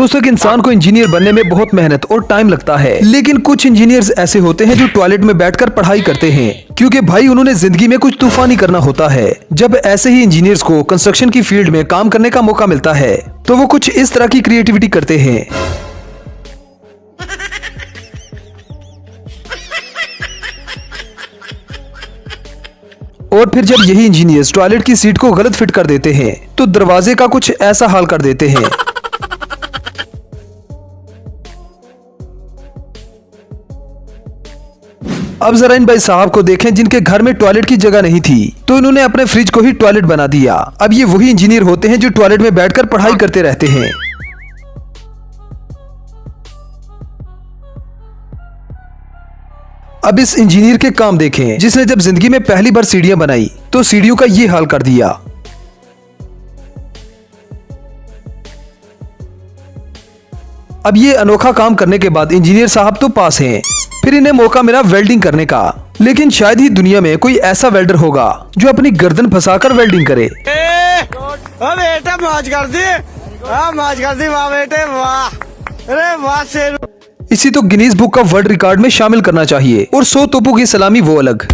दोस्तों एक इंसान को इंजीनियर बनने में बहुत मेहनत और टाइम लगता है, लेकिन कुछ इंजीनियर्स ऐसे होते हैं जो टॉयलेट में बैठकर पढ़ाई करते हैं, क्योंकि भाई उन्होंने जिंदगी में कुछ तूफानी करना होता है। जब ऐसे ही इंजीनियर्स को कंस्ट्रक्शन की फील्ड में काम करने का मौका मिलता है तो वो कुछ इस तरह की क्रिएटिविटी करते हैं। और फिर जब यही इंजीनियर्स टॉयलेट की सीट को गलत फिट कर देते हैं तो दरवाजे का कुछ ऐसा हाल कर देते हैं। अब जरा इन भाई साहब को देखें जिनके घर में टॉयलेट की जगह नहीं थी, तो इन्होंने अपने फ्रिज को ही टॉयलेट बना दिया। अब ये वही इंजीनियर होते हैं जो टॉयलेट में बैठकर पढ़ाई करते रहते हैं। अब इस इंजीनियर के काम देखें जिसने जब जिंदगी में पहली बार सीढ़ियां बनाई तो सीढ़ियों का ये हाल कर दिया। अब ये अनोखा काम करने के बाद इंजीनियर साहब तो पास हैं, फिर इन्हें मौका मिला वेल्डिंग करने का, लेकिन शायद ही दुनिया में कोई ऐसा वेल्डर होगा जो अपनी गर्दन फंसाकर वेल्डिंग करे। बेटा मौज कर दी, मौज कर दी, वाह बेटे वाह, अरे वाह शेर। इसी तो गिनीज बुक का वर्ल्ड रिकॉर्ड में शामिल करना चाहिए, और 100 तोपों की सलामी वो अलग।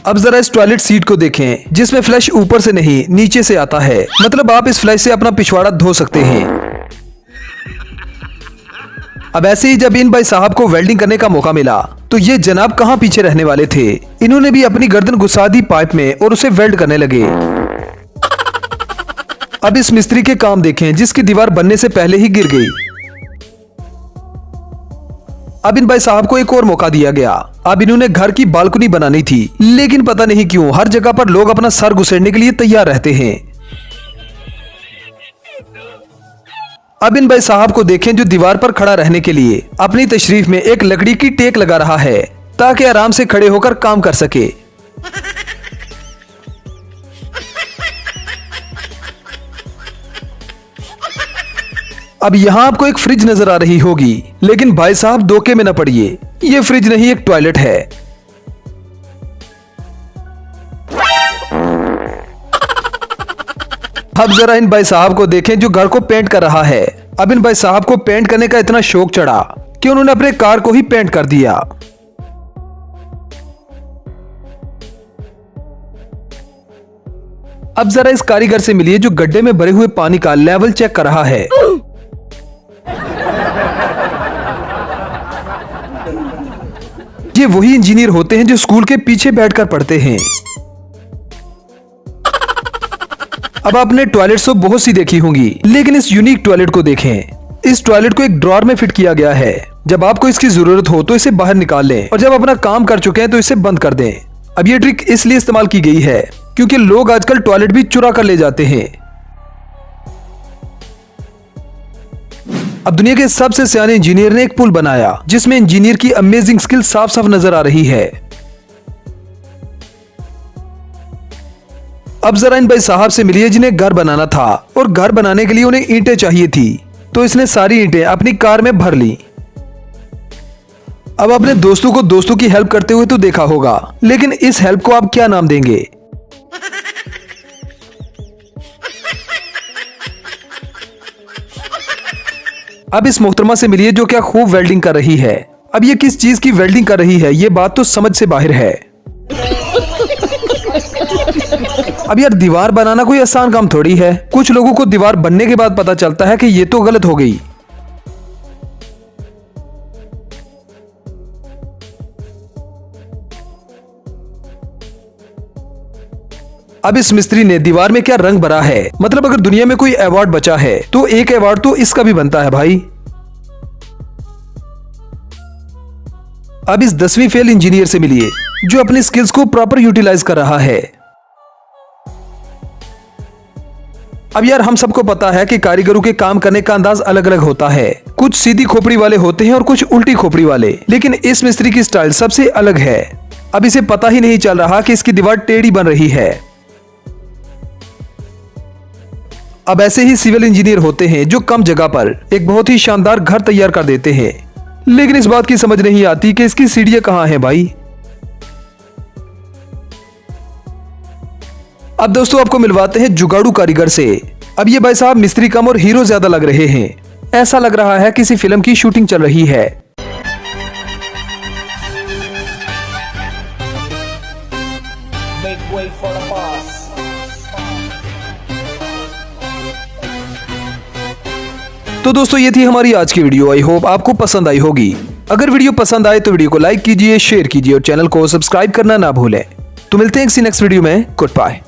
अब जरा इस टॉयलेट सीट को देखें जिसमें फ्लैश ऊपर से नहीं नीचे से आता है, मतलब आप इस फ्लैश से अपना पिछवाड़ा धो सकते हैं। अब ऐसे ही जब इन भाई साहब को वेल्डिंग करने का मौका मिला तो ये जनाब कहां पीछे रहने वाले थे, इन्होंने भी अपनी गर्दन घुसा दी पाइप में और उसे वेल्ड करने लगे। अब इस मिस्त्री के काम देखें जिसकी दीवार बनने से पहले ही गिर गई। अब इन भाई साहब को एक और मौका दिया गया। अब इन्होंने घर की बालकनी बनानी थी, लेकिन पता नहीं क्यों हर जगह पर लोग अपना सर घुसेड़ने के लिए तैयार रहते हैं। अब इन भाई साहब को देखें जो दीवार पर खड़ा रहने के लिए अपनी तशरीफ में एक लकड़ी की टेक लगा रहा है ताकि आराम से खड़े होकर काम कर सके। अब यहाँ आपको एक फ्रिज नजर आ रही होगी, लेकिन भाई साहब धोखे में न पड़िए, ये फ्रिज नहीं एक टॉयलेट है। अब जरा इन भाई साहब को देखें जो घर को पेंट कर रहा है। अब इन भाई साहब को पेंट करने का इतना शौक चढ़ा कि उन्होंने अपने कार को ही पेंट कर दिया। अब जरा इस कारीगर से मिलिए जो गड्ढे में भरे हुए पानी का लेवल चेक कर रहा है। ये वही इंजीनियर होते हैं जो स्कूल के पीछे बैठकर पढ़ते हैं। अब आपने टॉयलेट तो बहुत सी देखी होंगी, लेकिन इस यूनिक टॉयलेट को देखें। इस टॉयलेट को एक ड्रॉअर में फिट किया गया है। जब आपको इसकी जरूरत हो तो इसे बाहर निकाल लें, और जब अपना काम कर चुके हैं तो इसे बंद कर दें। अब ये ट्रिक इसलिए इस्तेमाल की गई है क्योंकि लोग आजकल टॉयलेट भी चुरा कर ले जाते हैं। अब दुनिया के सबसे सियाने इंजीनियर ने एक पुल बनाया जिसमें इंजीनियर की अमेजिंग स्किल साफ साफ नजर आ रही है। अब जरा इन भाई साहब से मिलिए जिन्हें घर बनाना था, और घर बनाने के लिए उन्हें ईंटें चाहिए थी, तो इसने सारी ईंटें अपनी कार में भर ली। अब अपने दोस्तों को दोस्तों की हेल्प करते हुए तो देखा होगा, लेकिन इस हेल्प को आप क्या नाम देंगे? अब इस मोहतरमा से मिलिए जो क्या खूब वेल्डिंग कर रही है। अब ये किस चीज की वेल्डिंग कर रही है ये बात तो समझ से बाहर है। अब यार दीवार बनाना कोई आसान काम थोड़ी है। कुछ लोगों को दीवार बनने के बाद पता चलता है कि ये तो गलत हो गई। अब इस मिस्त्री ने दीवार में क्या रंग भरा है, मतलब अगर दुनिया में कोई अवार्ड बचा है तो एक अवार्ड तो इसका भी बनता है भाई। अब इस 10वीं फेल इंजीनियर से मिलिए जो अपनी स्किल्स को प्रॉपर यूटिलाइज कर रहा है। अब यार हम सबको पता है कि कारीगरों के काम करने का अंदाज अलग अलग होता है। कुछ सीधी खोपड़ी वाले होते हैं और कुछ उल्टी खोपड़ी वाले, लेकिन इस मिस्त्री की स्टाइल सबसे अलग है। अब इसे पता ही नहीं चल रहा कि इसकी दीवार टेढ़ी बन रही है। अब ऐसे ही सिविल इंजीनियर होते हैं जो कम जगह पर एक बहुत ही शानदार घर तैयार कर देते हैं, लेकिन इस बात की समझ नहीं आती कि इसकी सीढ़ियां कहां हैं भाई। अब दोस्तों आपको मिलवाते हैं जुगाड़ू कारीगर से अब ये भाई साहब मिस्त्री कम और हीरो ज्यादा लग रहे हैं। ऐसा लग रहा है किसी फिल्म की शूटिंग चल रही है। Make way for the boss. तो दोस्तों ये थी हमारी आज की वीडियो। आई होप आपको पसंद आई होगी। अगर वीडियो पसंद आए तो वीडियो को लाइक कीजिए, शेयर कीजिए और चैनल को सब्सक्राइब करना ना भूलें। तो मिलते हैं किसी नेक्स्ट वीडियो में। Good bye.